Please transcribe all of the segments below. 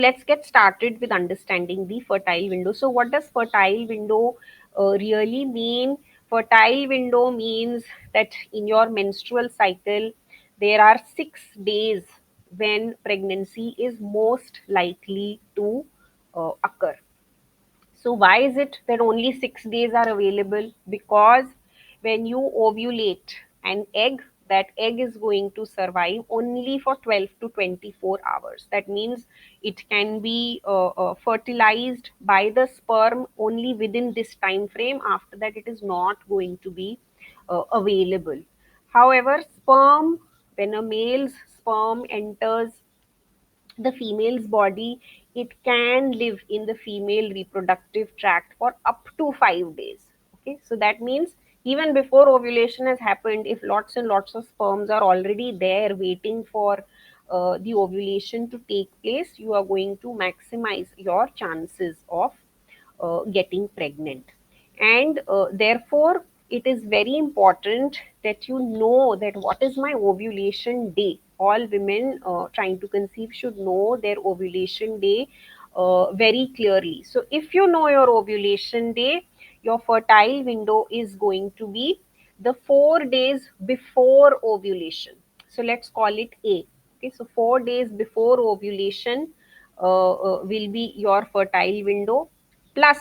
Let's get started with understanding the fertile window. So what does fertile window really mean? Fertile window means that in your menstrual cycle there are 6 days when pregnancy is most likely to occur. So why is it that only 6 days are available? Because when you ovulate an egg, that egg is going to survive only for 12 to 24 hours. That means it can be fertilized by the sperm only within this time frame. After that, it is not going to be available. However, sperm, when a male's sperm enters the female's body, it can live in the female reproductive tract for up to 5 days. Okay, so that means even before ovulation has happened, if lots and lots of sperms are already there waiting for the ovulation to take place, you are going to maximize your chances of getting pregnant. And therefore it is very important that you know that what is my ovulation day. All women trying to conceive should know their ovulation day very clearly. So if you know your ovulation day, your fertile window is going to be the 4 days before ovulation. So let's call it A. Okay, so 4 days before ovulation will be your fertile window, plus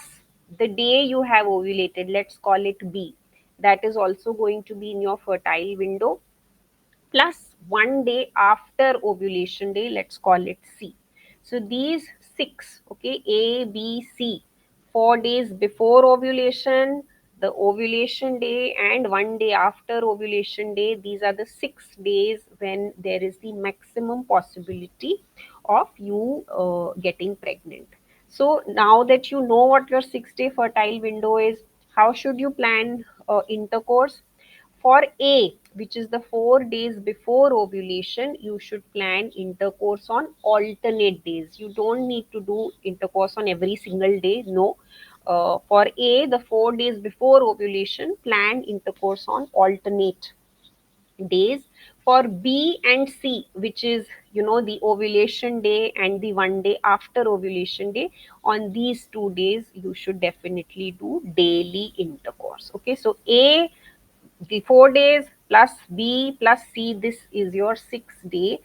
the day you have ovulated, let's call it B, that is also going to be in your fertile window, plus 1 day after ovulation day, let's call it C. So these six, okay, A, B, C, 4 days before ovulation, the ovulation day, and 1 day after ovulation day, these are the 6 days when there is the maximum possibility of you getting pregnant. So now that you know what your 6 day fertile window is, how should you plan intercourse? For A, which is the 4 days before ovulation, you should plan intercourse on alternate days. You don't need to do intercourse on every single day. No. For A, the 4 days before ovulation, plan intercourse on alternate days. For B and C, which is the ovulation day and the 1 day after ovulation day, on these 2 days you should definitely do daily intercourse. Okay, so A, the 4 days, plus B plus C, this is your 6 day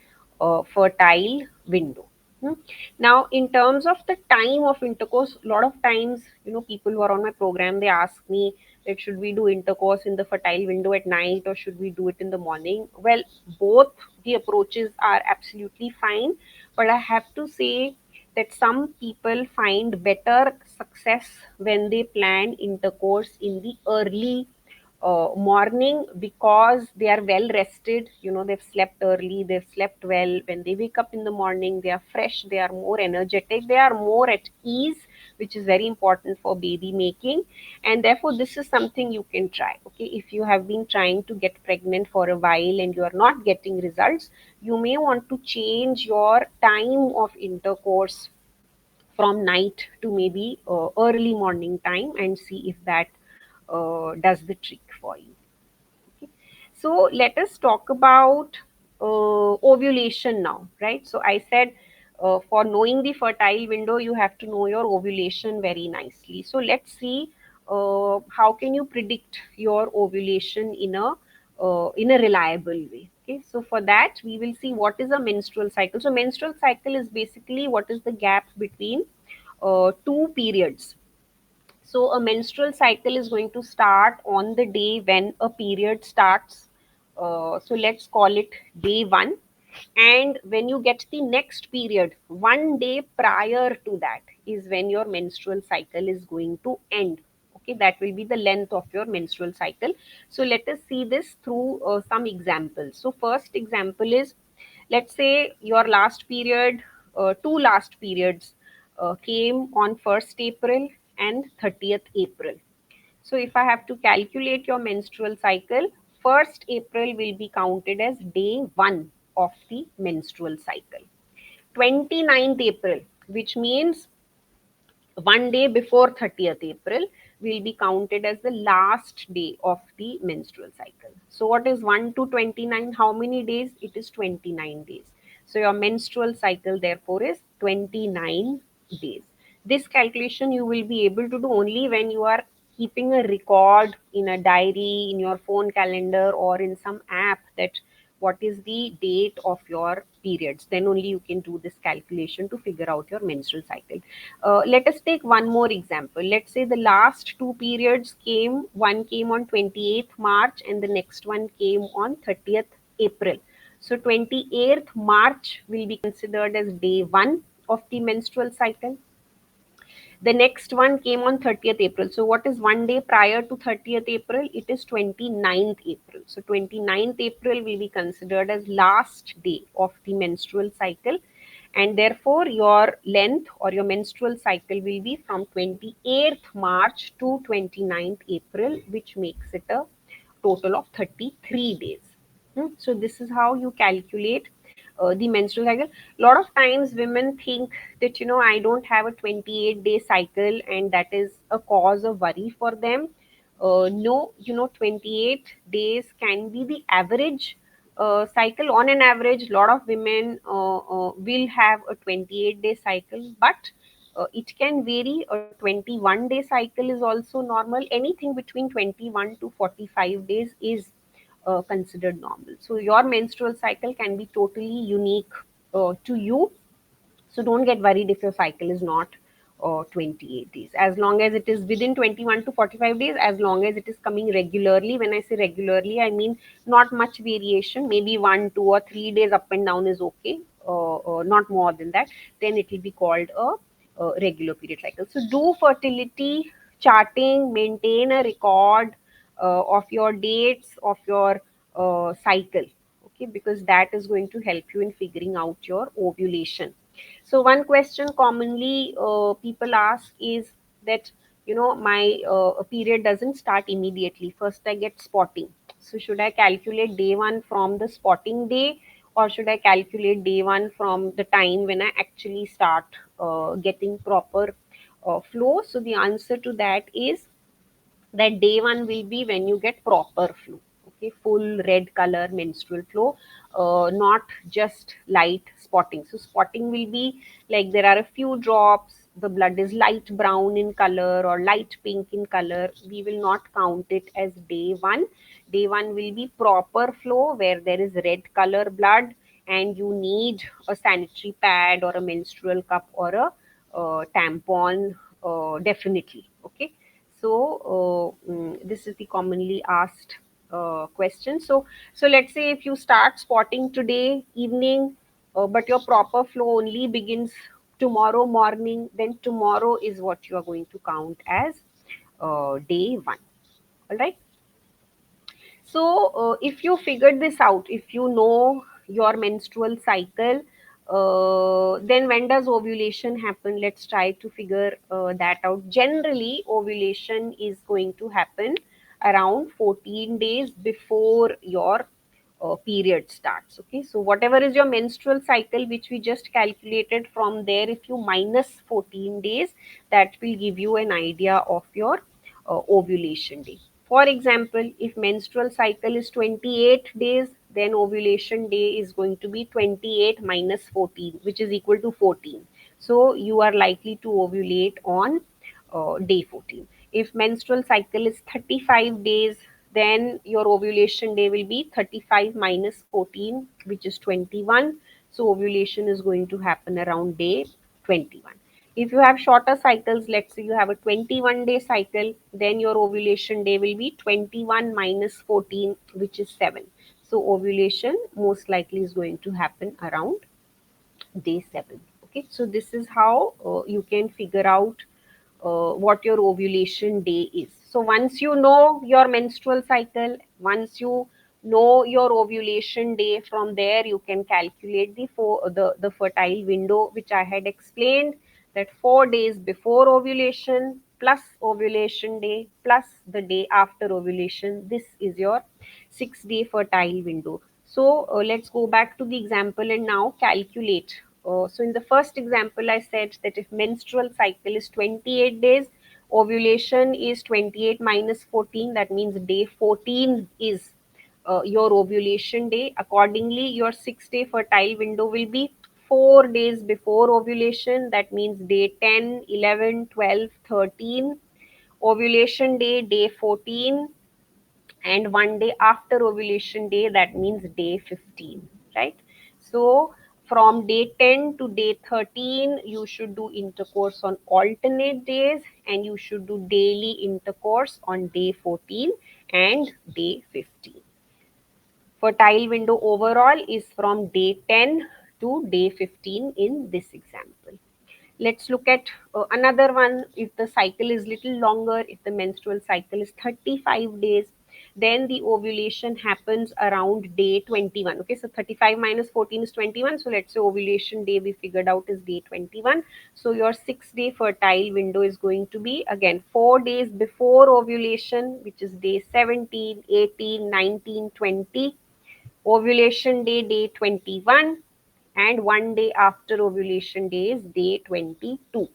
fertile window. Hmm. Now, in terms of the time of intercourse, a lot of times, people who are on my program, they ask me that should we do intercourse in the fertile window at night or should we do it in the morning? Well, both the approaches are absolutely fine, but I have to say that some people find better success when they plan intercourse in the early morning, because they are well rested. They've slept early, they've slept well. When they wake up in the morning, they are fresh, they are more energetic, they are more at ease, which is very important for baby making. And therefore this is something you can try. Okay, if you have been trying to get pregnant for a while and you are not getting results, you may want to change your time of intercourse from night to maybe early morning time and see if that does the trick for you. Okay. So let us talk about ovulation now, right? So I said for knowing the fertile window, you have to know your ovulation very nicely. So let's see how can you predict your ovulation in a reliable way. Okay, so for that we will see what is a menstrual cycle. So menstrual cycle is basically what is the gap between two periods. So a menstrual cycle is going to start on the day when a period starts. So let's call it day one. And when you get the next period, 1 day prior to that is when your menstrual cycle is going to end. Okay, that will be the length of your menstrual cycle. So let us see this through some examples. So first example is, let's say your last period, two last periods came on 1st April and 30th April. So if I have to calculate your menstrual cycle, 1st April will be counted as day 1 of the menstrual cycle. 29th April, which means 1 day before 30th April, will be counted as the last day of the menstrual cycle. So what is 1 to 29? How many days? It is 29 days. So your menstrual cycle therefore is 29 days. This calculation you will be able to do only when you are keeping a record in a diary, in your phone calendar, or in some app, that what is the date of your periods. Then only you can do this calculation to figure out your menstrual cycle. Let us take one more example. Let's say the last two periods came, one came on 28th March and the next one came on 30th April. So 28th March will be considered as day 1 of the menstrual cycle. The next one came on 30th April. So what is one day prior to 30th April? It is 29th April. So 29th April will be considered as last day of the menstrual cycle, and therefore your length or your menstrual cycle will be from 28th March to 29th April, which makes it a total of 33 days. So this is how you calculate the menstrual cycle. A lot of times women think that, I don't have a 28-day cycle and that is a cause of worry for them. No, 28 days can be the average cycle. On an average, a lot of women will have a 28-day cycle, but it can vary. A 21-day cycle is also normal. Anything between 21 to 45 days is considered normal. So your menstrual cycle can be totally unique to you. So don't get worried if your cycle is not 28 days. As long as it is within 21 to 45 days, as long as it is coming regularly. When I say regularly, I mean not much variation. Maybe 1, 2, or 3 days up and down is okay. Not more than that. Then it will be called a regular period cycle. So do fertility charting, maintain a record of your dates of your cycle. Okay, because that is going to help you in figuring out your ovulation. So one question commonly people ask is that, my period doesn't start immediately. First I get spotting. So should I calculate day 1 from the spotting day, or should I calculate day 1 from the time when I actually start getting proper flow? So the answer to that is that day 1 will be when you get proper flow. Okay, full red color menstrual flow, not just light spotting. So spotting will be like there are a few drops, the blood is light brown in color or light pink in color. We will not count it as day 1. Day 1 will be proper flow where there is red color blood, and you need a sanitary pad or a menstrual cup or a tampon, definitely. Okay, so this is the commonly asked question. So let's say if you start spotting today evening, but your proper flow only begins tomorrow morning, then tomorrow is what you are going to count as day 1. All right. So, if you figured this out, if you know your menstrual cycle, then when does ovulation happen? Let's try to figure that out. Generally, ovulation is going to happen around 14 days before your period starts. Okay, so whatever is your menstrual cycle, which we just calculated, from there, if you minus 14 days, that will give you an idea of your ovulation day. For example, if menstrual cycle is 28 days, then ovulation day is going to be 28 minus 14, which is equal to 14. So you are likely to ovulate on day 14. If menstrual cycle is 35 days, then your ovulation day will be 35 minus 14, which is 21. So ovulation is going to happen around day 21. If you have shorter cycles, let's say you have a 21-day cycle, then your ovulation day will be 21 minus 14, which is 7. So ovulation most likely is going to happen around day 7. Okay, so this is how you can figure out what your ovulation day is. So once you know your menstrual cycle, once you know your ovulation day, from there you can calculate the fertile window, which I had explained, that 4 days before ovulation plus ovulation day plus the day after ovulation. This is your 6-day fertile window. So let's go back to the example and now calculate. So in the first example, I said that if menstrual cycle is 28 days, ovulation is 28 minus 14. That means day 14 is your ovulation day. Accordingly, your 6-day fertile window will be 4 days before ovulation. That means day 10, 11, 12, 13. Ovulation day, day 14, and 1 day after ovulation day, that means day 15, right? So from day 10 to day 13, you should do intercourse on alternate days, and you should do daily intercourse on day 14 and day 15. Fertile window overall is from day 10 to day 15 in this example. Let's look at another one. If the cycle is little longer, if the menstrual cycle is 35 days, then the ovulation happens around day 21. Okay, so 35 minus 14 is 21. So let's say ovulation day we figured out is day 21. So your 6-day fertile window is going to be again 4 days before ovulation, which is day 17, 18, 19, 20. Ovulation day, day 21, and 1 day after ovulation day is day 22.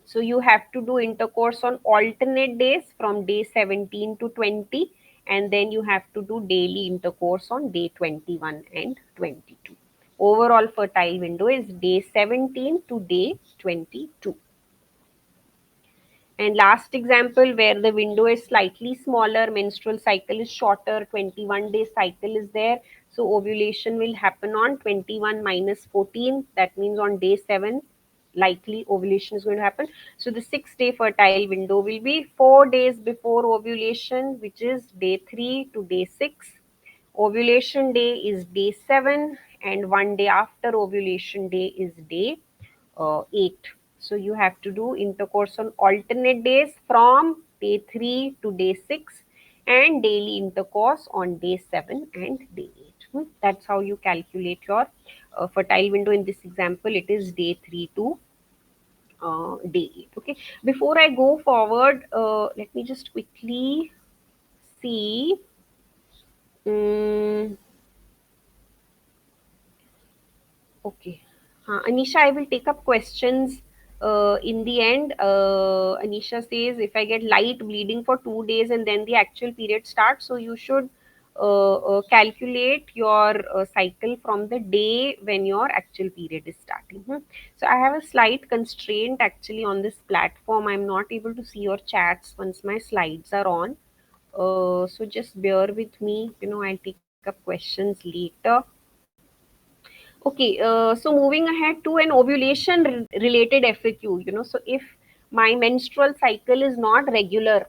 So you have to do intercourse on alternate days from day 17 to 20, and then you have to do daily intercourse on day 21 and 22. Overall fertile window is day 17 to day 22. And last example, where the window is slightly smaller, menstrual cycle is shorter, 21-day cycle is there. So ovulation will happen on 21 minus 14. That means on day 7, likely ovulation is going to happen. So the 6-day fertile window will be 4 days before ovulation, which is day 3 to day 6. Ovulation day is day 7, and 1 day after ovulation day is day 8. So you have to do intercourse on alternate days from day 3 to day 6, and daily intercourse on day 7 and day 8. That's how you calculate your fertile window. In this example, it is day 3 to day 8. Okay. Before I go forward, let me just quickly see. Mm, Okay. Anisha, I will take up questions in the end. Anisha says, if I get light bleeding for 2 days and then the actual period starts, so you should calculate your cycle from the day when your actual period is starting. So I have a slight constraint actually on this platform. I'm not able to see your chats once my slides are on. So just bear with me. I'll take up questions later. Okay, so moving ahead to an ovulation related FAQ, so if my menstrual cycle is not regular,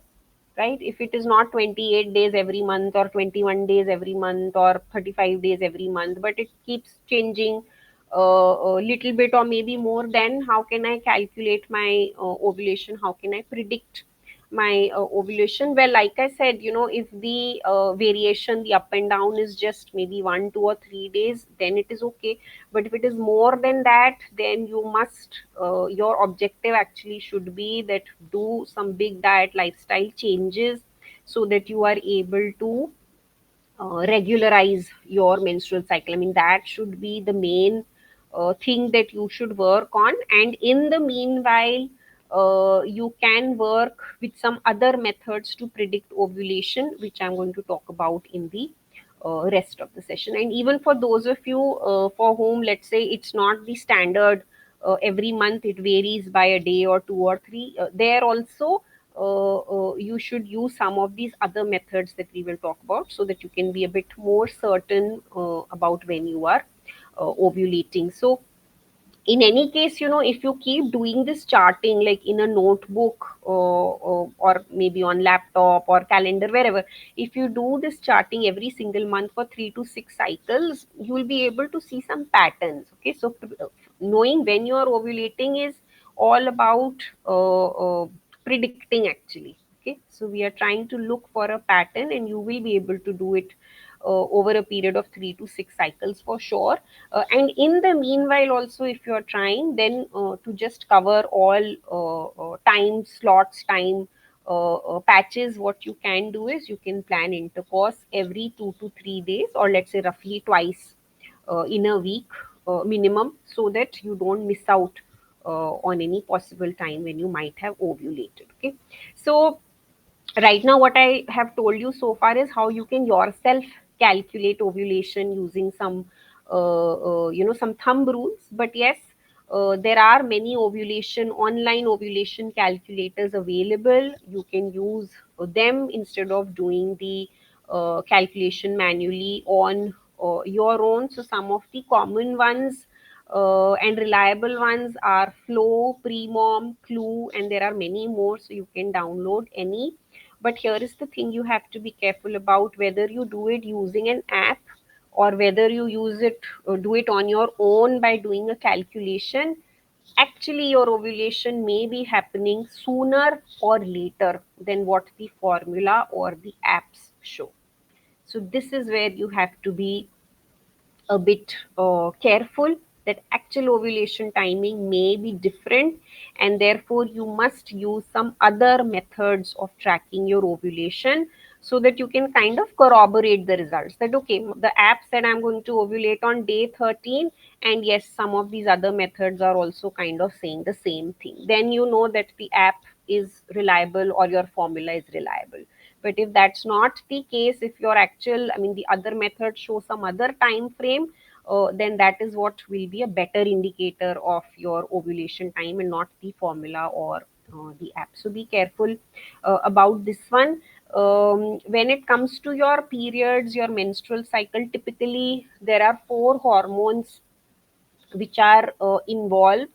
right? If it is not 28 days every month, or 21 days every month, or 35 days every month, but it keeps changing a little bit or maybe more, then how can I calculate my ovulation? How can I predict my ovulation? Well, like I said, if the variation, the up and down is just maybe 1, 2, or 3 days, then it is okay. But if it is more than that, then you must your objective actually should be that do some big diet lifestyle changes, so that you are able to regularize your menstrual cycle. I mean, that should be the main thing that you should work on. And in the meanwhile, you can work with some other methods to predict ovulation, which I'm going to talk about in the rest of the session. And even for those of you for whom, let's say, it's not the standard every month, it varies by a day or 2 or 3, there also you should use some of these other methods that we will talk about, so that you can be a bit more certain about when you are ovulating. So in any case, if you keep doing this charting, like in a notebook, or maybe on laptop or calendar, wherever, if you do this charting every single month for 3 to 6 cycles, you will be able to see some patterns. Okay, so knowing when you are ovulating is all about predicting actually. Okay, so we are trying to look for a pattern, and you will be able to do it over a period of 3 to 6 cycles for sure. And in the meanwhile also, if you are trying, then to just cover all time slots, time patches, what you can do is you can plan intercourse every 2 to 3 days, or let's say roughly twice in a week minimum, so that you don't miss out on any possible time when you might have ovulated. Okay, so Right now what I have told you so far is how you can yourself calculate ovulation using some some thumb rules. But yes, there are many ovulation online ovulation calculators available. You can use them instead of doing the calculation manually on your own. So some of the common ones and reliable ones are Flow, Premom, Clue, and there are many more, so you can download any. But here is the thing you have to be careful about, whether you do it using an app or whether you use it do it on your own by doing a calculation. Actually, your ovulation may be happening sooner or later than what the formula or the apps show. So this is where you have to be a bit careful, that actual ovulation timing may be different, and therefore you must use some other methods of tracking your ovulation, so that you can kind of corroborate the results, that okay, the app said I'm going to ovulate on day 13, and yes, some of these other methods are also kind of saying the same thing. Then you know that the app is reliable or your formula is reliable. But if that's not the case, if your actual, I mean, the other method shows some other time frame, then that is what will be a better indicator of your ovulation time and not the formula or the app. So be careful about this one. When it comes to your periods, your menstrual cycle, typically there are four hormones which are involved.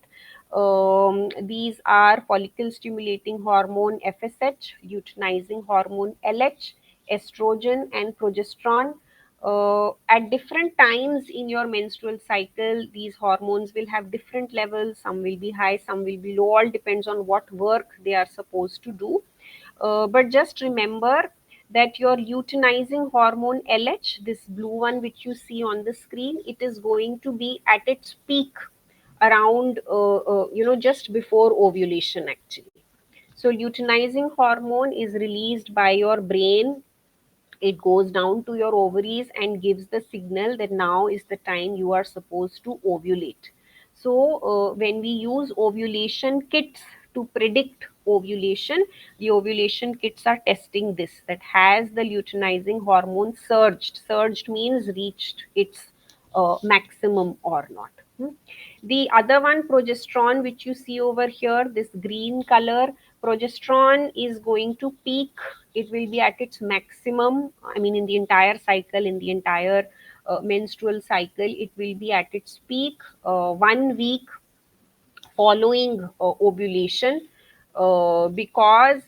These are follicle stimulating hormone FSH, luteinizing hormone LH, estrogen, and progesterone. At different times in your menstrual cycle, these hormones will have different levels. Some will be high, some will be low, all depends on what work they are supposed to do. But just remember that your luteinizing hormone LH, this blue one which you see on the screen, it is going to be at its peak around, just before ovulation actually. So luteinizing hormone is released by your brain. It goes down to your ovaries and gives the signal that now is the time you are supposed to ovulate. So when we use ovulation kits to predict ovulation, the ovulation kits are testing this, that has the luteinizing hormone surged means reached its maximum or not. The other one, progesterone, which you see over here, this green color, progesterone is going to peak. It will be at its maximum. I mean, in the entire cycle, in the entire menstrual cycle, it will be at its peak 1 week following ovulation, because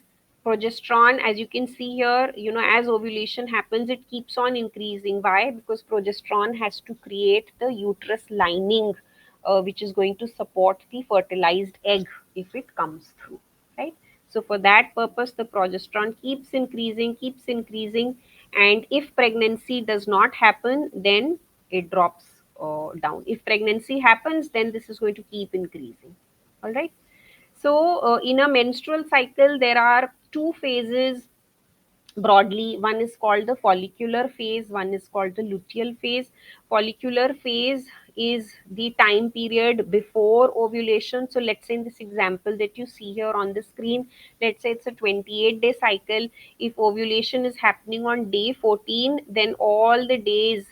progesterone, as you can see here, as ovulation happens, it keeps on increasing. Why? Because progesterone has to create the uterus lining, which is going to support the fertilized egg if it comes through, right? So for that purpose, the progesterone keeps increasing, and if pregnancy does not happen, then it drops down. If pregnancy happens, then this is going to keep increasing. All right. So in a menstrual cycle, there are two phases broadly. One is called the follicular phase, one is called the luteal phase. Follicular phase is the time period before ovulation. So let's say in this example that you see here on the screen, let's say it's a 28-day cycle. If ovulation is happening on day 14, then all the days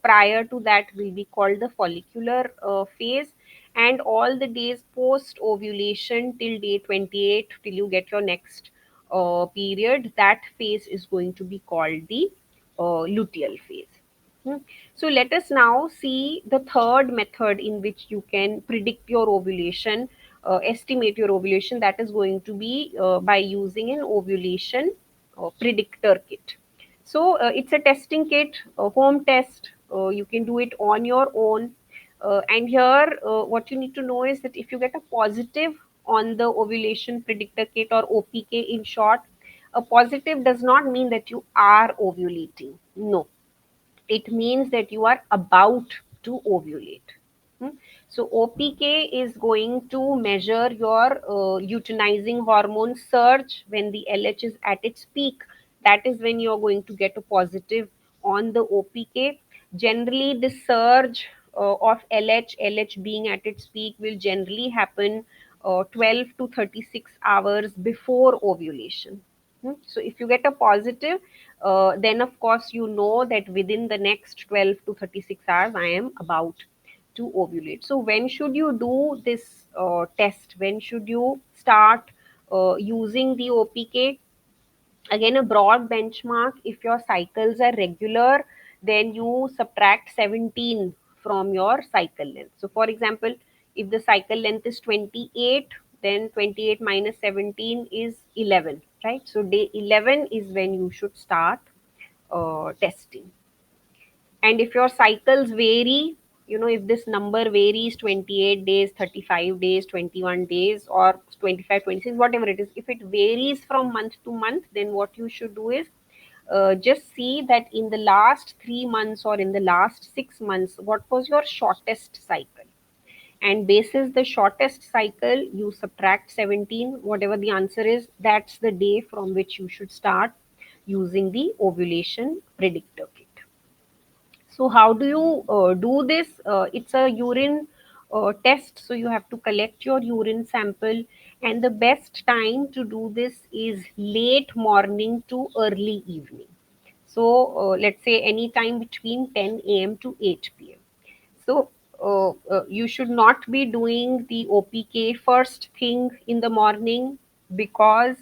prior to that will be called the follicular phase, and all the days post ovulation till day 28 till you get your next period, that phase is going to be called the luteal phase. Hmm. So let us now see the third method in which you can predict your ovulation, estimate your ovulation. That is going to be by using an ovulation predictor kit. So it's a testing kit, a home test. You can do it on your own. And here, what you need to know is that if you get a positive on the ovulation predictor kit, or OPK in short, a positive does not mean that you are ovulating. No, it means that you are about to ovulate. Hmm. So OPK is going to measure your luteinizing hormone surge when the LH is at its peak. That is when you are going to get a positive on the OPK. Generally, the surge of LH being at its peak will generally happen 12 to 36 hours before ovulation. So if you get a positive, then of course you know that within the next 12 to 36 hours I am about to ovulate. So when should you do this test? When should you start using the OPK? Again, a broad benchmark: if your cycles are regular, then you subtract 17 from your cycle length. So for example, if the cycle length is 28, then 28 minus 17 is 11, right? So day 11 is when you should start testing. And if your cycles vary, if this number varies 28 days, 35 days, 21 days, or 25, 26, whatever it is, if it varies from month to month, then what you should do is just see that in the last 3 months or in the last 6 months, what was your shortest cycle? And basis the shortest cycle, you subtract 17, whatever the answer is, that's the day from which you should start using the ovulation predictor kit. So how do you do this? It's a urine test. So you have to collect your urine sample, and the best time to do this is late morning to early evening. So let's say any time between 10 a.m. to 8 p.m. So you should not be doing the OPK first thing in the morning, because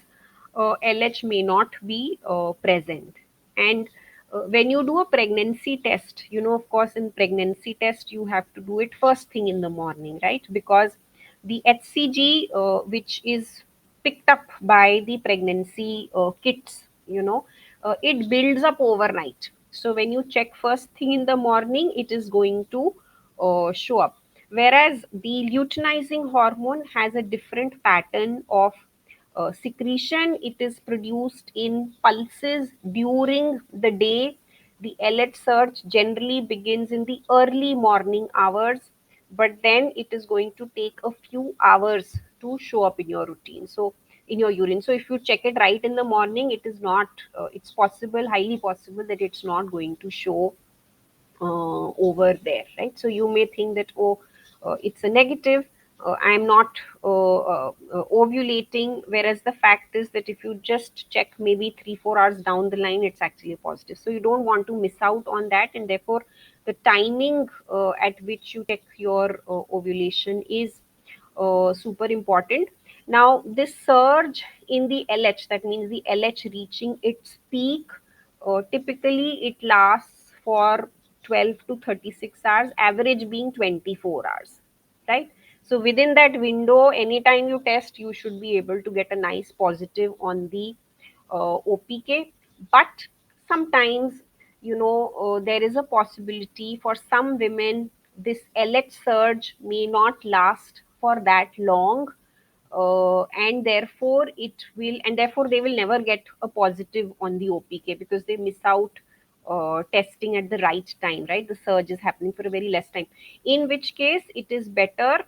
LH may not be present. And when you do a pregnancy test, of course, in pregnancy test, you have to do it first thing in the morning, right? Because the HCG, which is picked up by the pregnancy kits, it builds up overnight. So when you check first thing in the morning, it is going to show up. Whereas the luteinizing hormone has a different pattern of secretion. It is produced in pulses during the day. The LH surge generally begins in the early morning hours, but then it is going to take a few hours to show up in your routine. So in your urine. So if you check it right in the morning, it is not. It's possible, highly possible, that it's not going to show over there, right? So you may think that, oh, it's a negative, I'm not ovulating, whereas the fact is that if you just check maybe 3 4 hours down the line, it's actually a positive. So you don't want to miss out on that, and therefore the timing at which you check your ovulation is super important. Now, this surge in the LH, that means the LH reaching its peak, typically it lasts for 12 to 36 hours, average being 24 hours, right? So within that window, anytime you test, you should be able to get a nice positive on the OPK. But sometimes, there is a possibility for some women this LH surge may not last for that long, and therefore they will never get a positive on the OPK, because they miss out testing at the right time, right? The surge is happening for a very less time, in which case it is better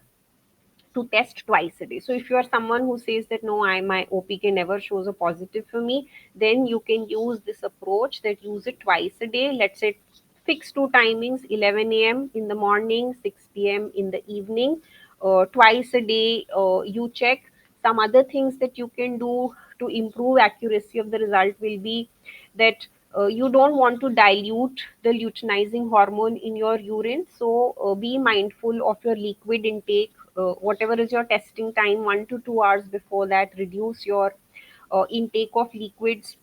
to test twice a day. So if you are someone who says that, no, my OPK never shows a positive for me, then you can use this approach, that use it twice a day. Let's say fix two timings: 11 a.m. in the morning, 6 p.m. in the evening. Twice a day you check. Some other things that you can do to improve accuracy of the result will be that you don't want to dilute the luteinizing hormone in your urine. So be mindful of your liquid intake. Whatever is your testing time, 1 to 2 hours before that, reduce your intake of liquids.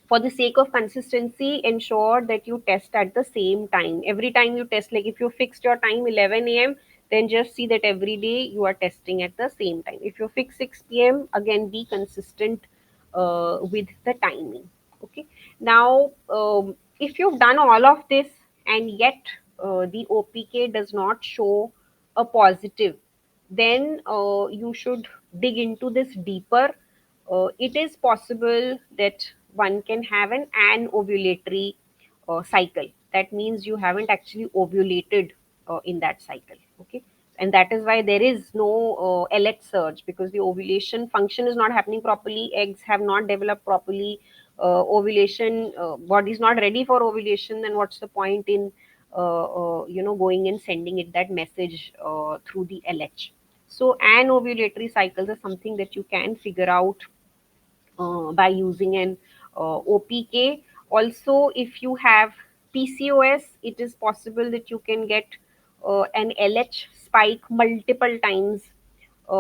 For the sake of consistency, ensure that you test at the same time. Every time you test, like if you fixed your time 11 a.m., then just see that every day you are testing at the same time. If you fix 6 p.m., again be consistent with the timing. Okay. Now, if you've done all of this and yet the OPK does not show a positive, then you should dig into this deeper. It is possible that one can have an anovulatory cycle. That means you haven't actually ovulated in that cycle. Okay. And that is why there is no LH surge, because the ovulation function is not happening properly. Eggs have not developed properly. Ovulation, body is not ready for ovulation. Then what's the point in going and sending it that message through the LH? So anovulatory cycles are something that you can figure out by using an OPK. Also, if you have PCOS, it is possible that you can get an LH spike multiple times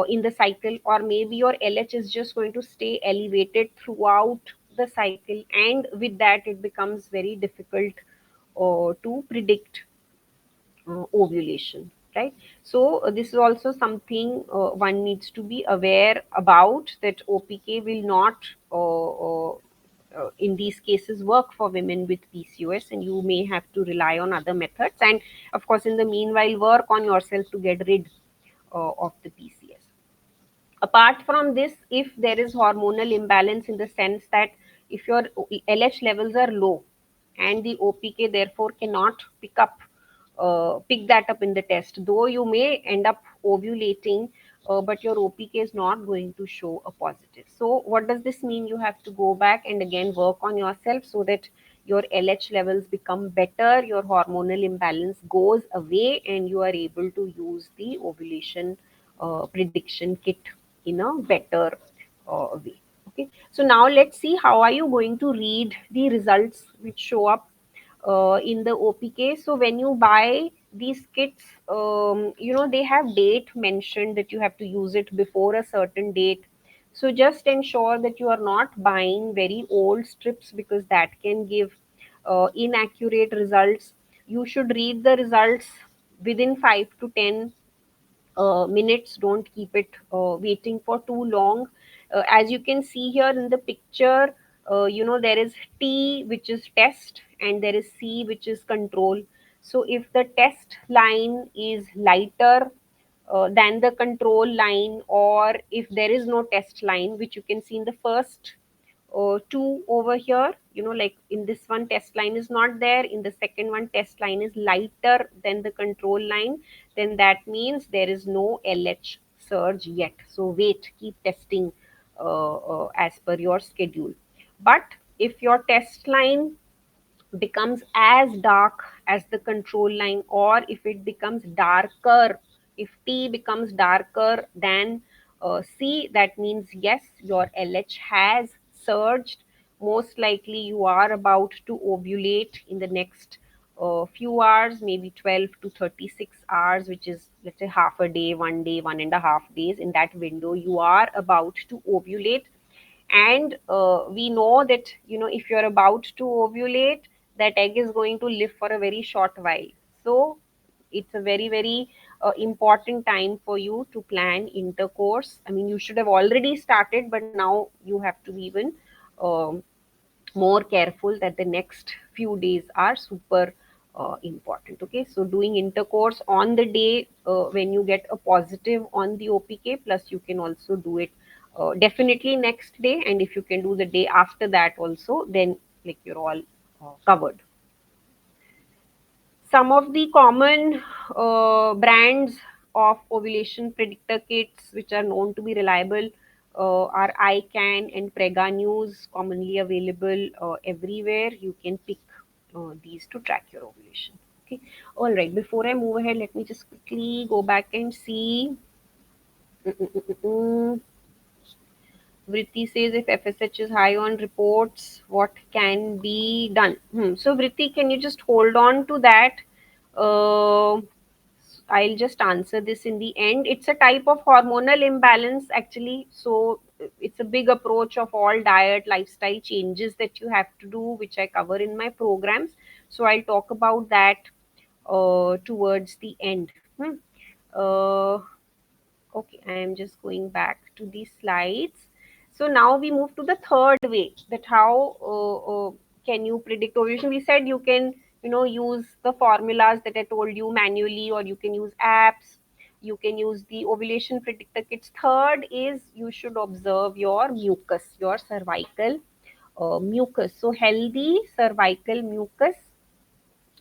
in the cycle, or maybe your LH is just going to stay elevated throughout the cycle, and with that, it becomes very difficult to predict ovulation, right? So this is also something one needs to be aware about, that OPK will not in these cases work for women with PCOS, and you may have to rely on other methods, and of course in the meanwhile work on yourself to get rid of the PCS. Apart from this, if there is hormonal imbalance, in the sense that if your LH levels are low and the OPK therefore cannot pick that up in the test, though you may end up ovulating, but your OPK is not going to show a positive. So what does this mean? You have to go back and again work on yourself so that your LH levels become better, your hormonal imbalance goes away, and you are able to use the ovulation prediction kit in a better way. Okay, so now let's see how are you going to read the results which show up in the OPK. So when you buy these kits, they have date mentioned that you have to use it before a certain date. So just ensure that you are not buying very old strips, because that can give inaccurate results. You should read the results within 5 to 10 minutes. Don't keep it waiting for too long. As you can see here in the picture, there is T, which is test, and there is C, which is control. So if the test line is lighter than the control line, or if there is no test line, which you can see in the first two over here, like in this one test line is not there, in the second one test line is lighter than the control line, then that means there is no LH surge yet. So wait, keep testing as per your schedule. But if your test line becomes as dark as the control line, or if it becomes darker, if T becomes darker than C, that means yes, your LH has surged. Most likely you are about to ovulate in the next few hours, maybe 12 to 36 hours, which is, let's say, half a day, 1 day, 1.5 days. In that window you are about to ovulate. And we know that, if you're about to ovulate, that egg is going to live for a very short while. So it's a very, very important time for you to plan intercourse. I mean, you should have already started, but now you have to be even um, more careful, that the next few days are super important. Okay, so doing intercourse on the day when you get a positive on the OPK, plus you can also do it definitely next day, and if you can do the day after that also, then like you're all covered. Some of the common brands of ovulation predictor kits, which are known to be reliable, are ICANN and Prega News, commonly available everywhere. You can pick these to track your ovulation. Okay. All right. Before I move ahead, let me just quickly go back and see. Mm-mm-mm-mm. Vritti says, if FSH is high on reports, what can be done? So, Vritti, can you just hold on to that? Uh, I'll just answer this in the end. It's a type of hormonal imbalance, actually. So, it's a big approach of all diet, lifestyle changes that you have to do, which I cover in my programs. So, I'll talk about that towards the end. Uh, Okay, I am just going back to the slides. So now we move to the third way, that how can you predict ovulation. We said you can, use the formulas that I told you manually, or you can use apps. You can use the ovulation predictor kits. Third is you should observe your mucus, your cervical mucus. So healthy cervical mucus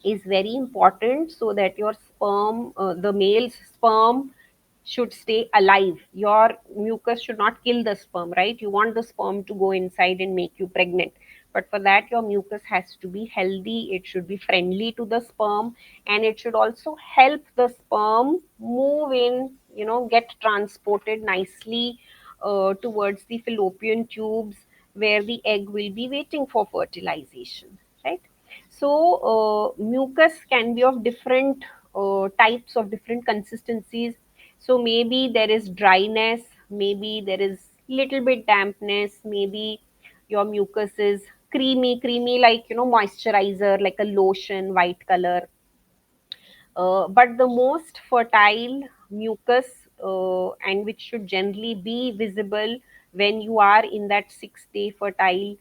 is very important, so that your sperm, the male's sperm, should stay alive. Your mucus should not kill the sperm, right? You want the sperm to go inside and make you pregnant. But for that, your mucus has to be healthy. It should be friendly to the sperm, and it should also help the sperm move in, get transported nicely towards the fallopian tubes, where the egg will be waiting for fertilization, right? So mucus can be of different types, of different consistencies. So maybe there is dryness, maybe there is little bit dampness, maybe your mucus is creamy like, moisturizer, like a lotion, white color. But the most fertile mucus, and which should generally be visible when you are in that 6 day fertile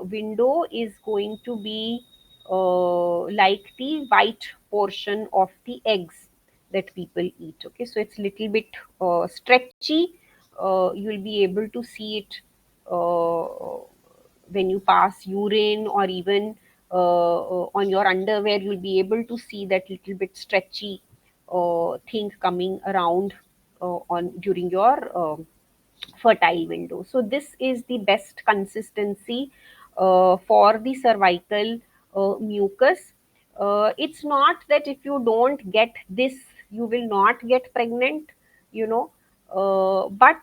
window, is going to be like the white portion of the eggs that people eat. Okay, so it's little bit stretchy. You'll be able to see it when you pass urine, or even on your underwear, you'll be able to see that little bit stretchy thing coming around on during your fertile window. So this is the best consistency for the cervical mucus. It's not that if you don't get this, you will not get pregnant, you know, but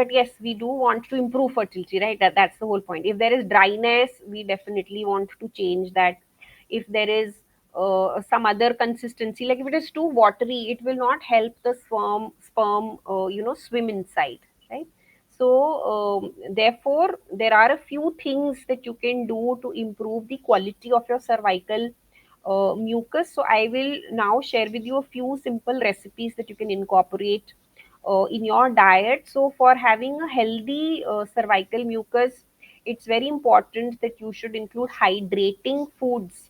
yes, we do want to improve fertility, right? That's the whole point. If there is dryness, we definitely want to change that. If there is some other consistency, like if it is too watery, it will not help the sperm swim inside, right? So therefore there are a few things that you can do to improve the quality of your cervical mucus. So I will now share with you a few simple recipes that you can incorporate in your diet. So, for having a healthy cervical mucus, it's very important that you should include hydrating foods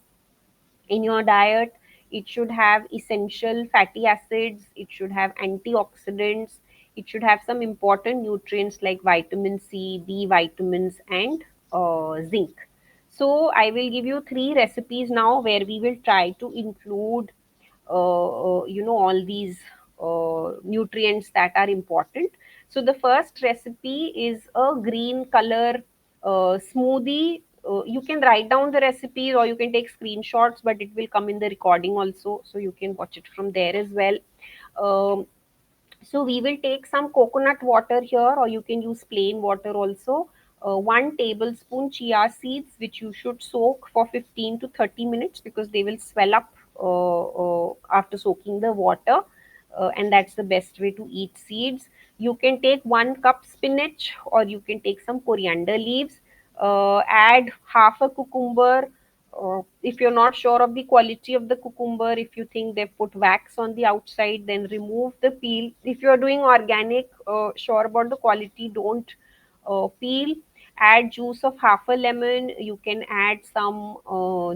in your diet. It should have essential fatty acids, it should have antioxidants, it should have some important nutrients like vitamin C, B vitamins, and zinc. So, I will give you three recipes now where we will try to include all these nutrients that are important. So the first recipe is a green color smoothie. You can write down the recipe or you can take screenshots, but it will come in the recording also, so you can watch it from there as well. um, so we will take some coconut water here, or you can use plain water also. 1 tablespoon chia seeds, which you should soak for 15 to 30 minutes, because they will swell up after soaking the water, and that's the best way to eat seeds. You can take 1 cup spinach, or you can take some coriander leaves. Add half a cucumber. If you're not sure of the quality of the cucumber, if you think they put wax on the outside, then remove the peel. If you're doing organic, sure about the quality, don't peel. Add juice of half a lemon. You can add some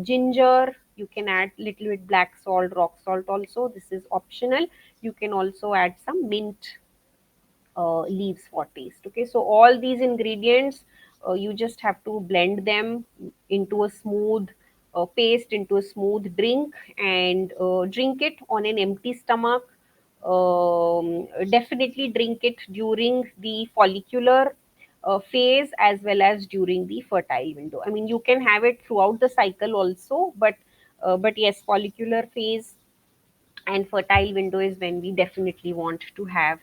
ginger. You can add little bit black salt, rock salt also. This is optional. You can also add some mint leaves for taste. Okay, so all these ingredients, you just have to blend them into a smooth paste, into a smooth drink, and drink it on an empty stomach. Definitely drink it during the follicular phase as well as during the fertile window. I mean, you can have it throughout the cycle also, but yes, follicular phase and fertile window is when we definitely want to have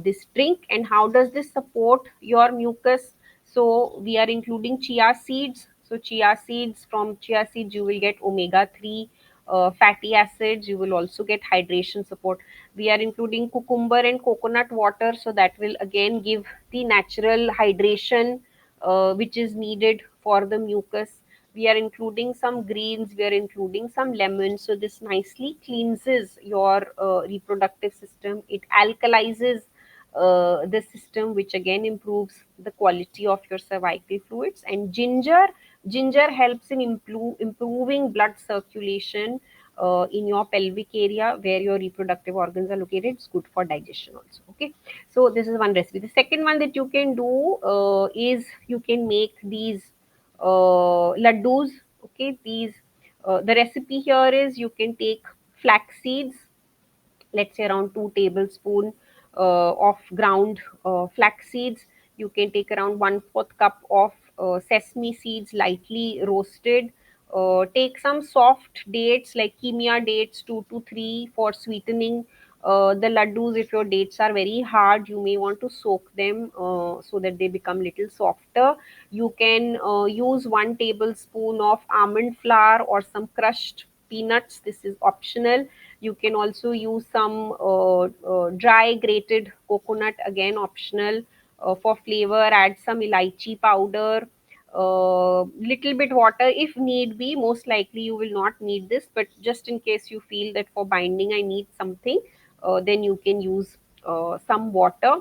this drink. And how does this support your mucus? So we are including chia seeds. So chia seeds, from chia seeds you will get omega 3 fatty acids. You will also get hydration support. We are including cucumber and coconut water, so that will again give the natural hydration which is needed for the mucus. We are including some greens, we are including some lemons, so this nicely cleanses your reproductive system. It alkalizes the system, which again improves the quality of your cervical fluids. And ginger helps in improving blood circulation in your pelvic area where your reproductive organs are located. It's good for digestion also. Okay, so this is one recipe. The second one that you can do is you can make these laddus. Okay, these the recipe here is you can take flax seeds, let's say around 2 tablespoon of ground flax seeds. You can take around 1/4 cup of sesame seeds, lightly roasted. Take some soft dates like kimia dates, 2 to 3, for sweetening. The laddus, if your dates are very hard, you may want to soak them so that they become little softer. You can use 1 tablespoon of almond flour or some crushed peanuts. This is optional. You can also use some dry grated coconut, again optional. For flavor, add some elaichi powder, little bit water if need be. Most likely you will not need this, but just in case you feel that for binding I need something, then you can use some water.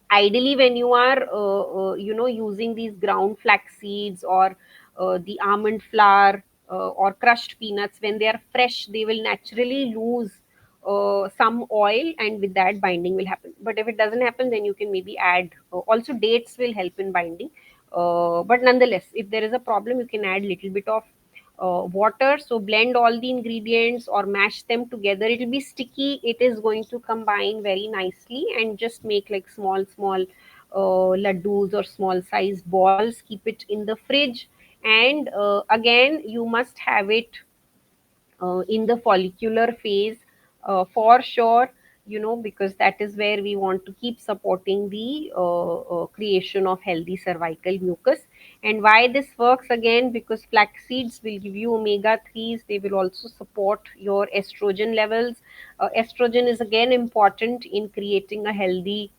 Ideally, when you are using these ground flax seeds or the almond flour or crushed peanuts, when they are fresh they will naturally lose some oil, and with that binding will happen. But if it doesn't happen, then you can maybe add, also dates will help in binding. But nonetheless, if there is a problem, you can add little bit of water. So blend all the ingredients or mash them together. It will be sticky. It is going to combine very nicely, and just make like small, small laddus or small sized balls. Keep it in the fridge. And again, you must have it in the follicular phase for sure, because that is where we want to keep supporting the creation of healthy cervical mucus. And why this works, again, because flax seeds will give you omega 3s. They will also support your estrogen levels. Estrogen is again important in creating a healthy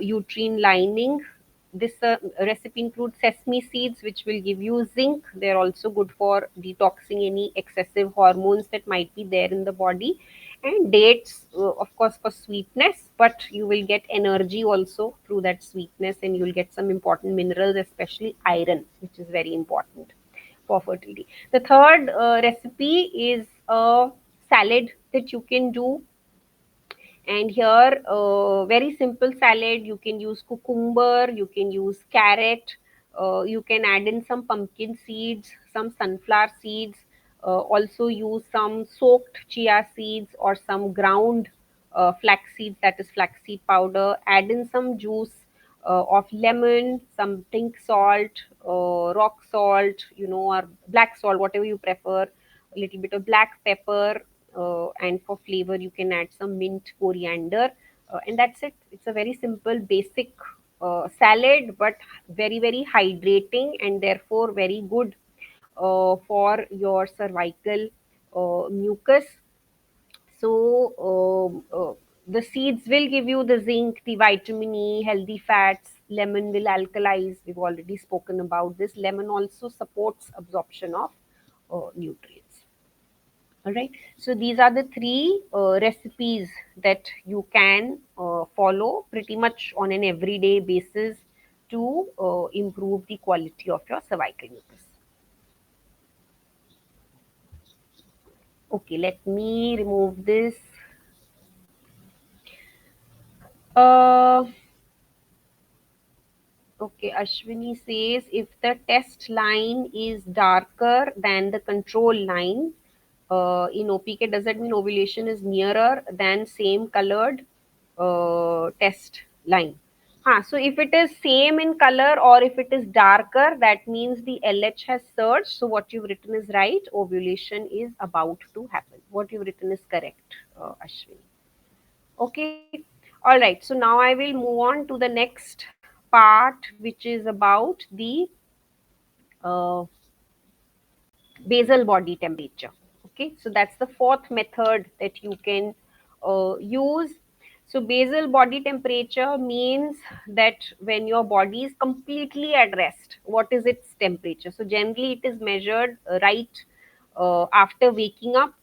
uterine lining. This recipe includes sesame seeds, which will give you zinc. They're also good for detoxing any excessive hormones that might be there in the body. And dates, of course, for sweetness, but you will get energy also through that sweetness, and you'll get some important minerals, especially iron, which is very important for fertility. The third recipe is a salad that you can do. And here, very simple salad. You can use cucumber, you can use carrot, you can add in some pumpkin seeds, some sunflower seeds, also use some soaked chia seeds or some ground flax seeds, that is flaxseed powder. Add in some juice of lemon, some pink salt, rock salt, or black salt, whatever you prefer, a little bit of black pepper, and for flavor you can add some mint, coriander, and that's it. It's a very simple, basic salad, but very, very hydrating, and therefore very good for your cervical mucus. So the seeds will give you the zinc, the vitamin E, healthy fats. Lemon will alkalize. We've already spoken about this. Lemon also supports absorption of nutrients. All right. So these are the three recipes that you can follow pretty much on an everyday basis to improve the quality of your cervical mucus. Okay, let me remove this. Uh, okay, Ashwini says if the test line is darker than the control line in OPK, does that mean ovulation is nearer than same colored test line? So if it is same in color or if it is darker, that means the LH has surged. So what you've written is right. Ovulation is about to happen. What you've written is correct, Ashwini. Okay. All right. So now I will move on to the next part, which is about the uh, basal body temperature. Okay, so that's the fourth method that you can use. So basal body temperature means that when your body is completely at rest, what is its temperature? So generally it is measured right after waking up,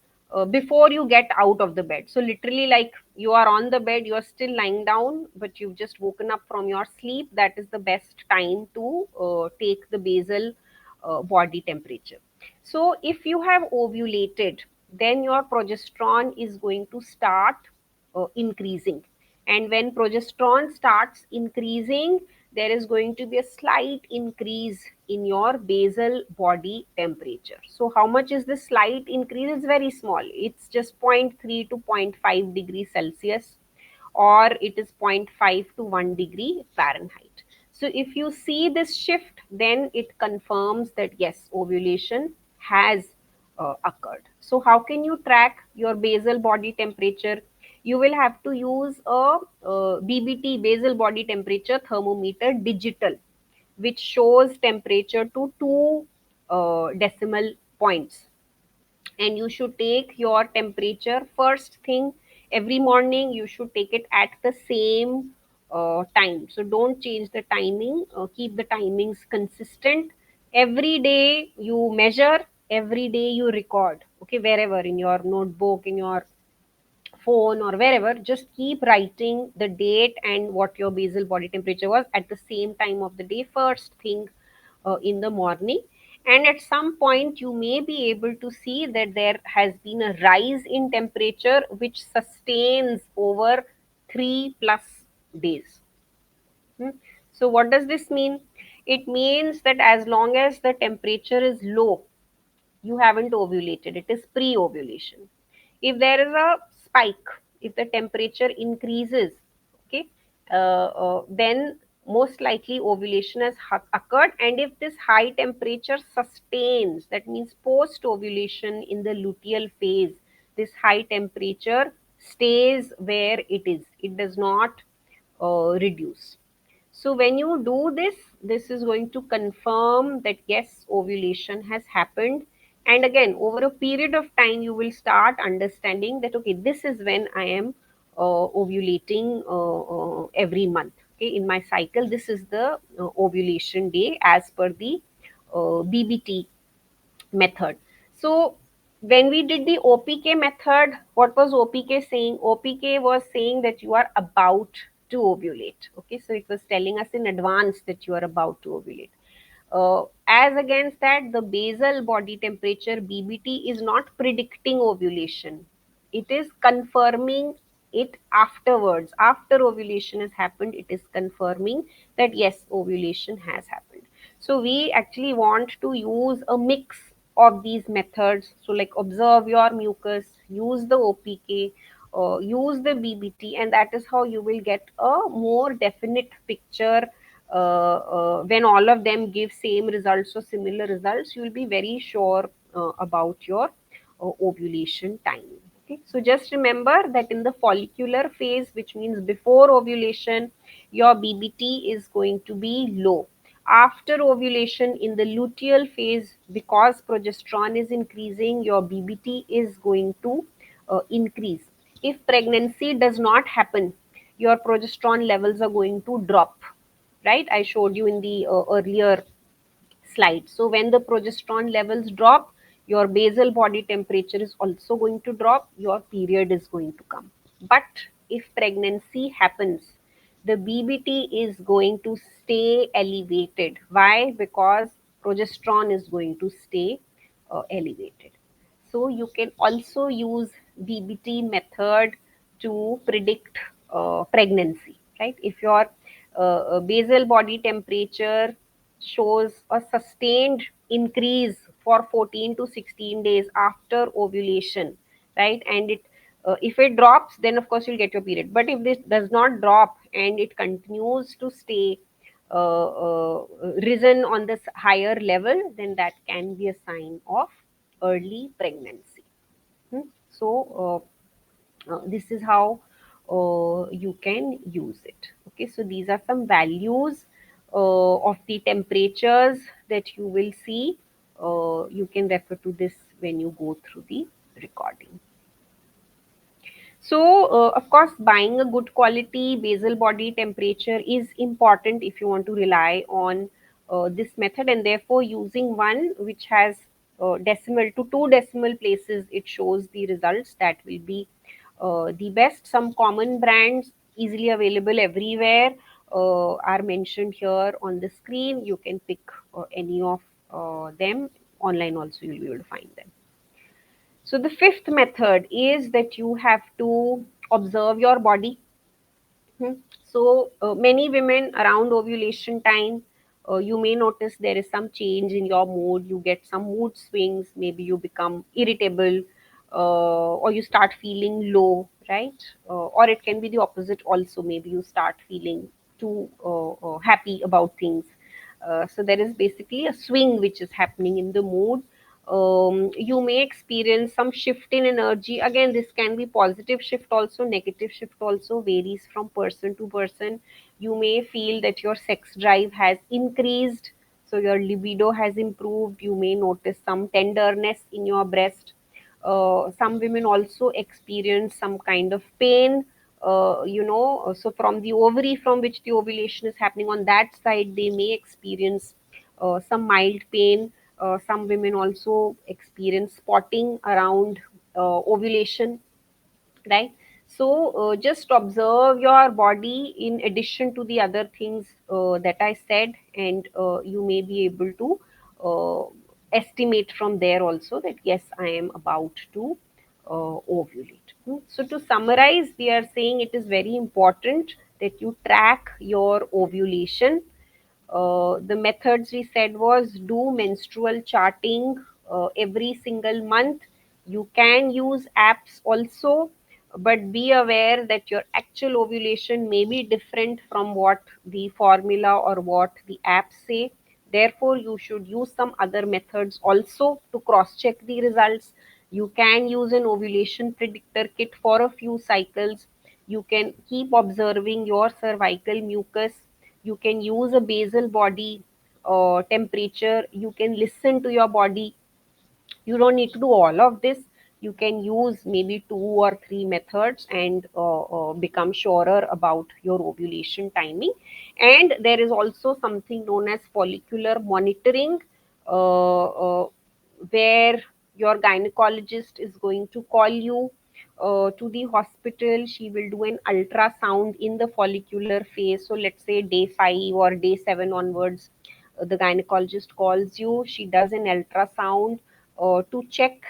before you get out of the bed. So literally, like, you are on the bed, you are still lying down, but you've just woken up from your sleep. That is the best time to take the basal body temperature. So if you have ovulated, then your progesterone is going to start increasing. And when progesterone starts increasing, there is going to be a slight increase in your basal body temperature. So how much is this slight increase? It's very small. It's just zero point 0.3 to zero point 0.5 degrees Celsius, or it is zero point 0.5 to 1 degree Fahrenheit. So if you see this shift, then it confirms that yes, ovulation has occurred. So how can you track your basal body temperature? you will have to use a BBT, basal body temperature thermometer, digital, which shows temperature to two decimal points. And you should take your temperature first thing every morning. You should take it at the same time, so don't change the timing. Keep the timings consistent. Every day you measure, every day you record, okay, wherever, in your notebook, in your phone, or wherever. Just keep writing the date and what your basal body temperature was at the same time of the day, first thing in the morning. And at some point you may be able to see that there has been a rise in temperature which sustains over 3 plus days. Hmm. So what does this mean? It means that as long as the temperature is low, you haven't ovulated, it is pre-ovulation. If there is a spike, if the temperature increases, okay, then most likely ovulation has occurred. And if this high temperature sustains, that means post ovulation in the luteal phase, this high temperature stays where it is, it does not reduce. So when you do this, this is going to confirm that yes, ovulation has happened. And again, over a period of time, you will start understanding that, okay, this is when I am ovulating every month. Okay, in my cycle, this is the ovulation day as per the BBT method. So when we did the OPK method, what was OPK saying? OPK was saying that you are about to ovulate. Okay, so it was telling us in advance that you are about to ovulate. As against that, the basal body temperature BBT is not predicting ovulation. It is confirming it afterwards. After ovulation has happened, it is confirming that yes, ovulation has happened. So we actually want to use a mix of these methods. So like observe your mucus, use the OPK, use the BBT, and that is how you will get a more definite picture. When all of them give same results or similar results, you will be very sure about your ovulation timing. Okay, so just remember that in the follicular phase, which means before ovulation, your BBT is going to be low. After ovulation, in the luteal phase, because progesterone is increasing, your BBT is going to increase. If pregnancy does not happen, your progesterone levels are going to drop, right? I showed you in the earlier slide. So when the progesterone levels drop, your basal body temperature is also going to drop, your period is going to come. But if pregnancy happens, the BBT is going to stay elevated. Why? Because progesterone is going to stay elevated. So you can also use BBT method to predict pregnancy, right? If your basal body temperature shows a sustained increase for 14 to 16 days after ovulation, right? And it if it drops, then of course you'll get your period. But if this does not drop and it continues to stay risen on this higher level, then that can be a sign of early pregnancy. So this is how you can use it. Okay, so these are some values of the temperatures that you will see. You can refer to this when you go through the recording. So, of course, buying a good quality basal body temperature is important if you want to rely on this method, and therefore using one which has decimal to two decimal places, it shows the results. That will be the best. Some common brands easily available everywhere are mentioned here on the screen. You can pick any of them. Online also you'll be able to find them. So the fifth method is that you have to observe your body. So many women around ovulation time, you may notice there is some change in your mood. You get some mood swings. Maybe you become irritable, or you start feeling low, right? Or it can be the opposite also. Maybe you start feeling too happy about things. So there is basically a swing which is happening in the mood. You may experience some shift in energy. Again, this can be positive shift also, negative shift also, varies from person to person. You may feel that your sex drive has increased, so your libido has improved. You may notice some tenderness in your breast. Some women also experience some kind of pain, so from the ovary from which the ovulation is happening, on that side they may experience some mild pain. Some women also experience spotting around ovulation, right? So just observe your body in addition to the other things that I said, and you may be able to uh, estimate from there also that yes, I am about to ovulate. So to summarize, we are saying it is very important that you track your ovulation. The methods we said was do menstrual charting every single month. You can use apps also, but be aware that your actual ovulation may be different from what the formula or what the apps say. Therefore, you should use some other methods also to cross check the results. You can use an ovulation predictor kit for a few cycles. You can keep observing your cervical mucus. You can use a basal body temperature. You can listen to your body. You don't need to do all of this. You can use maybe two or three methods and become surer about your ovulation timing. And there is also something known as follicular monitoring, where your gynecologist is going to call you to the hospital. She will do an ultrasound in the follicular phase. So let's say day 5 or day 7 onwards, the gynecologist calls you. She does an ultrasound to check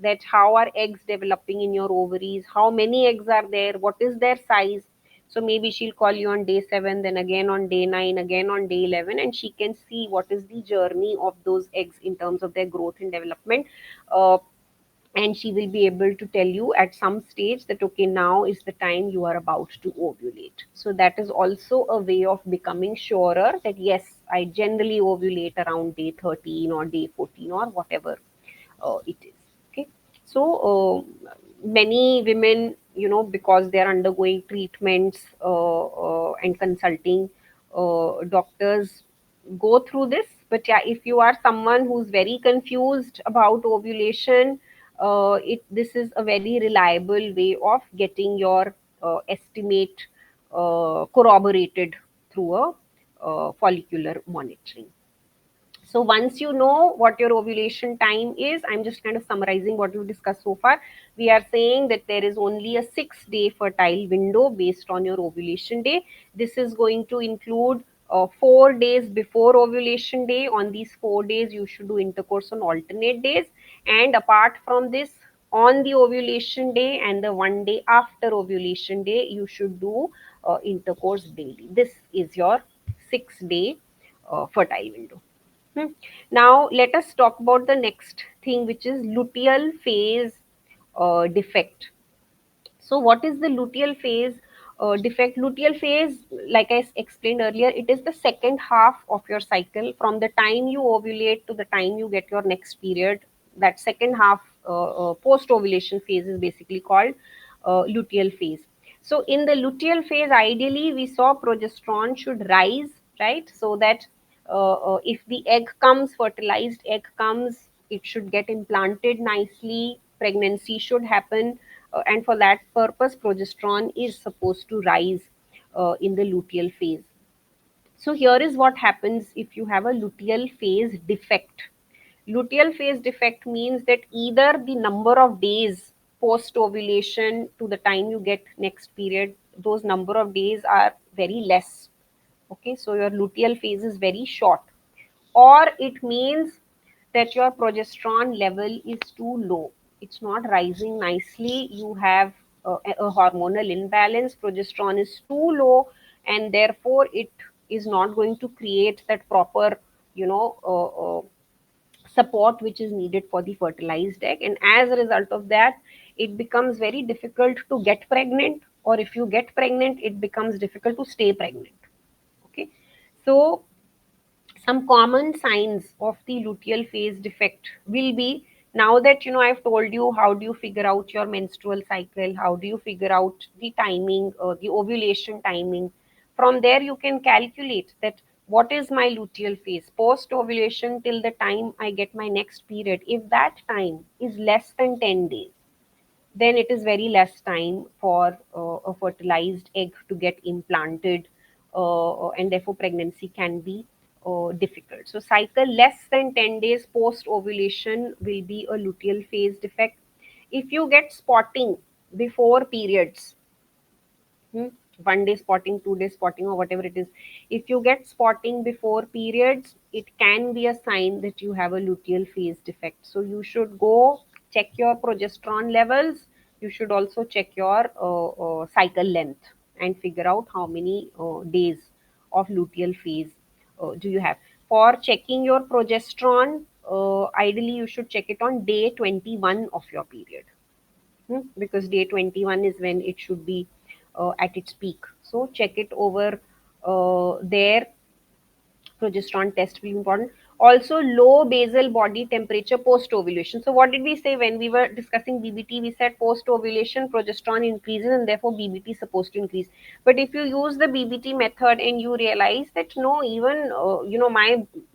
that how are eggs developing in your ovaries, how many eggs are there, what is their size. So maybe she'll call you on day 7, then again on day 9, again on day 11, and she can see what is the journey of those eggs in terms of their growth and development. uh, and she will be able to tell you at some stage that okay, now is the time you are about to ovulate. So that is also a way of becoming surer that yes, I generally ovulate around day 13 or day 14 or whatever it is. Okay. So many women, because they are undergoing treatments and consulting doctors, go through this. But yeah, if you are someone who's very confused about ovulation, it this is a very reliable way of getting your estimate corroborated through a follicular monitoring. So once you know what your ovulation time is, I'm just kind of summarizing what we've discussed so far. We are saying that there is only a 6-day fertile window based on your ovulation day. This is going to include 4 days before ovulation day. On these 4 days, you should do intercourse on alternate days. And apart from this, on the ovulation day and the one day after ovulation day, you should do intercourse daily. This is your 6-day fertile window. Hmm. Now, let us talk about the next thing, which is luteal phase defect. So, what is the luteal phase defect? Luteal phase, like I explained earlier, it is the second half of your cycle from the time you ovulate to the time you get your next period. That second half, post ovulation phase, is basically called luteal phase. So, in the luteal phase, ideally, we saw progesterone should rise, right? So that if the egg comes, fertilized egg comes, it should get implanted nicely, pregnancy should happen, and for that purpose, progesterone is supposed to rise in the luteal phase. So here is what happens if you have a luteal phase defect. Luteal phase defect means that either the number of days post ovulation to the time you get next period, those number of days are very less. Okay, so your luteal phase is very short, or it means that your progesterone level is too low. It's not rising nicely. You have a hormonal imbalance. Progesterone is too low, and therefore it is not going to create that proper, support which is needed for the fertilized egg. And as a result of that, it becomes very difficult to get pregnant, or if you get pregnant, it becomes difficult to stay pregnant. Okay, so some common signs of the luteal phase defect will be, now that I've told you how do you figure out your menstrual cycle, how do you figure out the timing, the ovulation timing. From there you can calculate that what is my luteal phase post ovulation till the time I get my next period. If that time is less than 10 days, then it is very less time for a fertilized egg to get implanted, and therefore pregnancy can be difficult. So cycle less than 10 days post ovulation will be a luteal phase defect. If you get spotting before periods, hmm, 1 day spotting, 2 day spotting, or whatever it is, if you get spotting before periods, it can be a sign that you have a luteal phase defect. So you should go check your progesterone levels. You should also check your cycle length and figure out how many days of luteal phase do you have. For checking your progesterone, ideally you should check it on day 21 of your period. Because day 21 is when it should be at its peak. So check it over there. Progesterone test will be important. Also, low basal body temperature post ovulation. So, what did we say when we were discussing BBT? We said post ovulation progesterone increases and therefore BBT is supposed to increase. But if you use the BBT method and you realize that no, even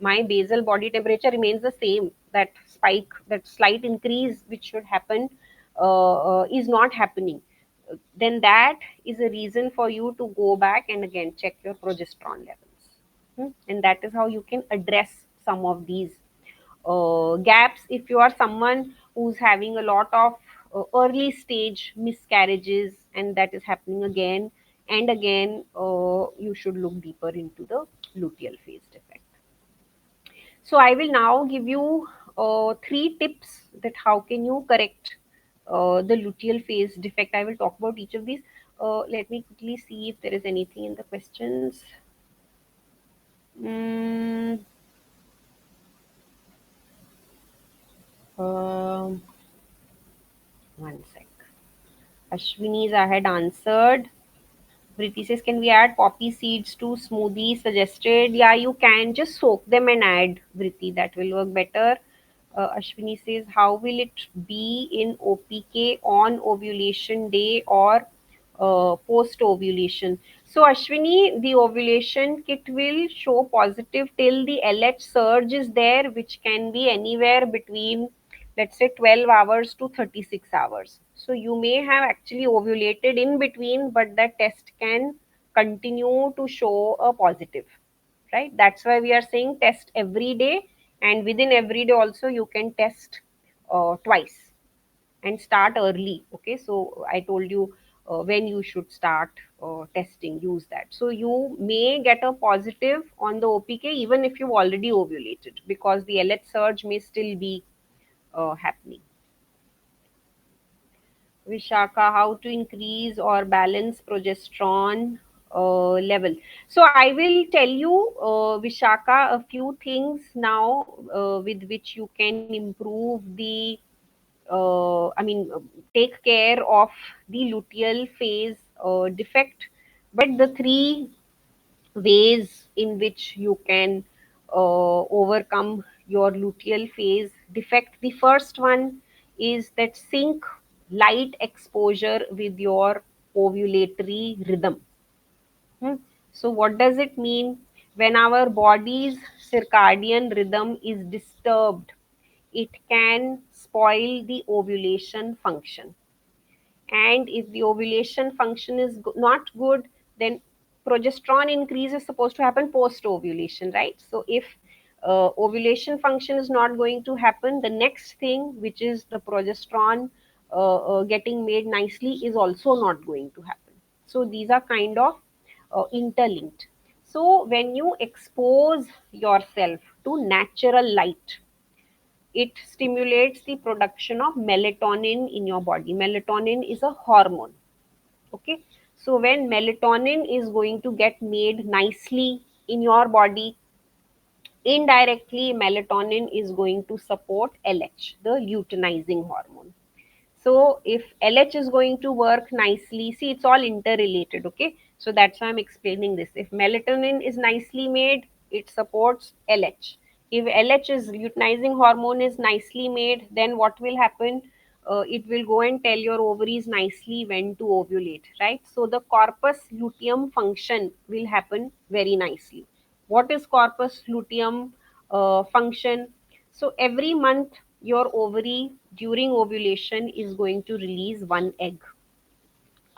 my basal body temperature remains the same, that spike, that slight increase which should happen is not happening, then that is a reason for you to go back and again check your progesterone levels. And that is how you can address some of these gaps. If you are someone who's having a lot of early stage miscarriages and that is happening again and again, you should look deeper into the luteal phase defect. So I will now give you three tips that how can you correct the luteal phase defect. I will talk about each of these. Let me quickly see if there is anything in the questions. Mm, um, One sec. Ashwini's I had answered. Priti says, can we add poppy seeds to smoothie suggested? Yeah, you can just soak them and add, Priti. That will work better. Ashwini says, how will it be in OPK on ovulation day or post ovulation? So, Ashwini, the ovulation kit will show positive till the LH surge is there, which can be anywhere between, let's say, 12 hours to 36 hours. So, you may have actually ovulated in between, but that test can continue to show a positive, right? That's why we are saying test every day, and within every day also you can test twice and start early. Okay, so I told you when you should start testing, use that. So you may get a positive on the OPK even if you've already ovulated, because the LH surge may still be happening. Vishaka, how to increase or balance progesterone level. So I will tell you, Vishaka, a few things now with which you can improve the, I mean, take care of the luteal phase defect. But the three ways in which you can overcome your luteal phase defect. The first one is that sync light exposure with your ovulatory rhythm. Hmm. So, what does it mean? When our body's circadian rhythm is disturbed, it can spoil the ovulation function. And if the ovulation function is not good, then progesterone increase is supposed to happen post ovulation, right? So if ovulation function is not going to happen, the next thing, which is the progesterone getting made nicely, is also not going to happen. So these are kind of interlinked. So when you expose yourself to natural light, it stimulates the production of melatonin in your body. Melatonin is a hormone. Okay. So when melatonin is going to get made nicely in your body, indirectly melatonin is going to support LH, the luteinizing hormone. So if LH is going to work nicely, see, it's all interrelated. Okay. So that's why I'm explaining this. If melatonin is nicely made, it supports LH. If LH is luteinizing hormone is nicely made, then what will happen? It will go and tell your ovaries nicely when to ovulate, right? So the corpus luteum function will happen very nicely. What is corpus luteum function? So every month your ovary during ovulation is going to release one egg.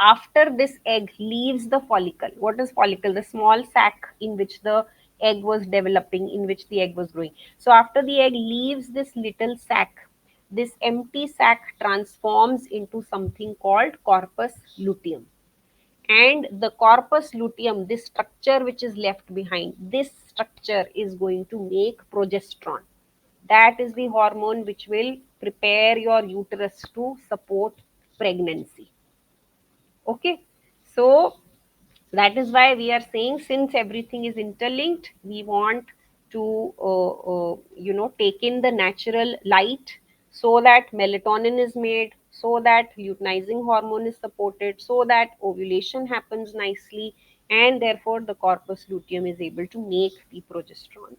After this egg leaves the follicle, what is follicle? The small sac in which the egg was developing, in which the egg was growing. So after the egg leaves this little sac, this empty sac transforms into something called corpus luteum. And the corpus luteum, this structure which is left behind, this structure is going to make progesterone. That is the hormone which will prepare your uterus to support pregnancy. Okay, so that is why we are saying, since everything is interlinked, we want to take in the natural light, so that melatonin is made, so that luteinizing hormone is supported, so that ovulation happens nicely, and therefore the corpus luteum is able to make the progesterone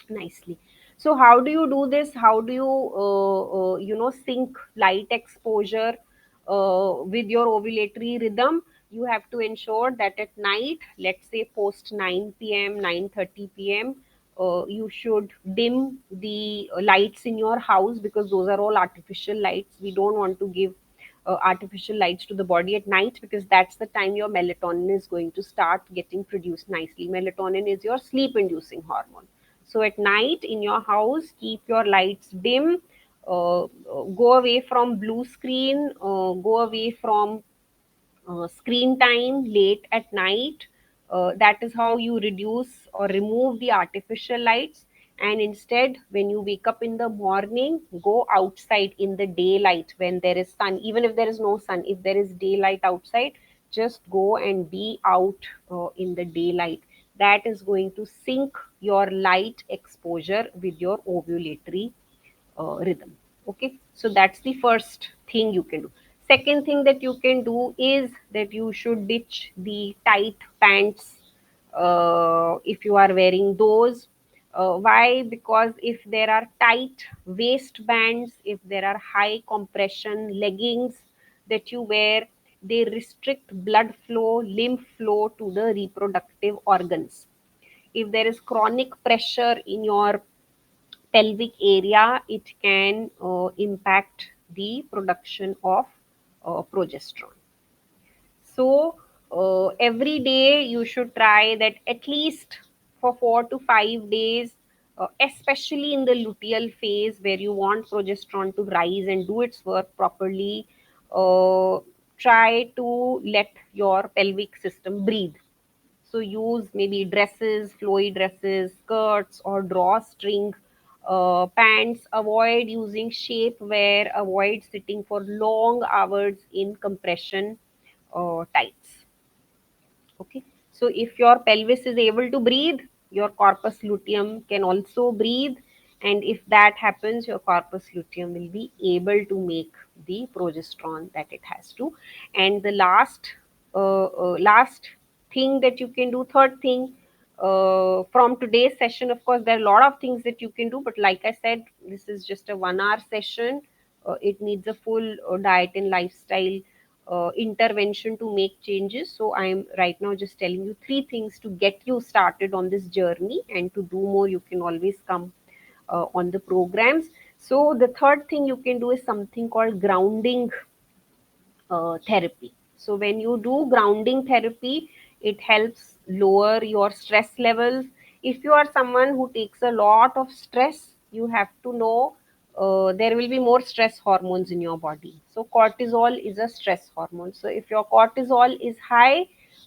nicely. So how do you do this? How do you sync light exposure with your ovulatory rhythm? You have to ensure that at night, let's say post 9 p.m., 9:30 p.m., you should dim the lights in your house, because those are all artificial lights. We don't want to give artificial lights to the body at night, because that's the time your melatonin is going to start getting produced nicely. Melatonin is your sleep inducing hormone. So at night in your house, keep your lights dim, go away from blue screen, go away from screen time late at night. That is how you reduce or remove the artificial lights. And instead, when you wake up in the morning, go outside in the daylight when there is sun. Even if there is no sun, if there is daylight outside, just go and be out in the daylight. That is going to sync your light exposure with your ovulatory rhythm. Okay, so that's the first thing you can do. Second thing that you can do is that you should ditch the tight pants if you are wearing those. Why? Because if there are tight waistbands, if there are high compression leggings that you wear, they restrict blood flow, lymph flow to the reproductive organs. If there is chronic pressure in your pelvic area, it can impact the production of progesterone. So, every day you should try that at least for 4 to 5 days, especially in the luteal phase where you want progesterone to rise and do its work properly. Uh, Try to let your pelvic system breathe. So use maybe dresses, flowy dresses, skirts, or drawstring pants. Avoid using shapewear. Avoid sitting for long hours in compression tights. Okay. So if your pelvis is able to breathe, your corpus luteum can also breathe. And if that happens, your corpus luteum will be able to make the progesterone that it has to. And the last thing that you can do, third thing, from today's session, of course, there are a lot of things that you can do, but like I said, this is just a 1 hour session. It needs a full diet and lifestyle intervention to make changes. So I'm right now just telling you three things to get you started on this journey, and to do more, you can always come on the programs. So the third thing you can do is something called grounding therapy. So when you do grounding therapy, it helps lower your stress levels. If you are someone who takes a lot of stress, you have to know there will be more stress hormones in your body. So cortisol is a stress hormone. So if your cortisol is high,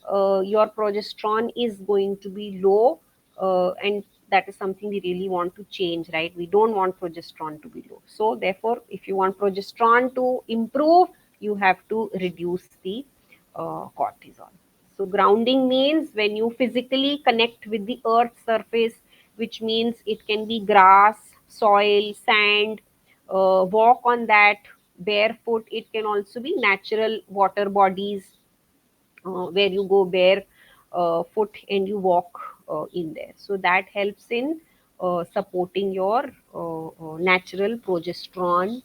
your progesterone is going to be low, and that is something we really want to change, right? We don't want progesterone to be low. So therefore, if you want progesterone to improve, you have to reduce the cortisol. So grounding means when you physically connect with the earth's surface, which means it can be grass, soil, sand, walk on that barefoot. It can also be natural water bodies, where you go bare foot and you walk in there. So that helps in supporting your natural progesterone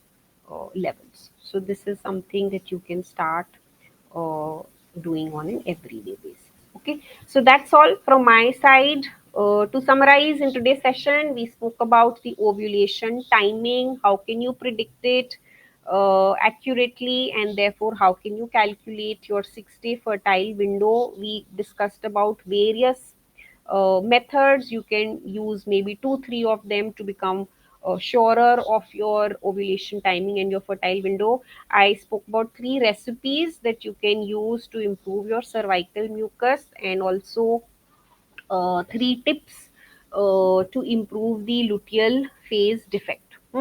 levels. So this is something that you can start uh, doing on an everyday basis. Okay, so that's all from my side. To summarize, in today's session, we spoke about the ovulation timing. How can you predict it accurately, and therefore, how can you calculate your 6-day fertile window? We discussed about various methods. You can use maybe two, three of them to become surer of your ovulation timing and your fertile window. I spoke about three recipes that you can use to improve your cervical mucus, and also three tips to improve the luteal phase defect.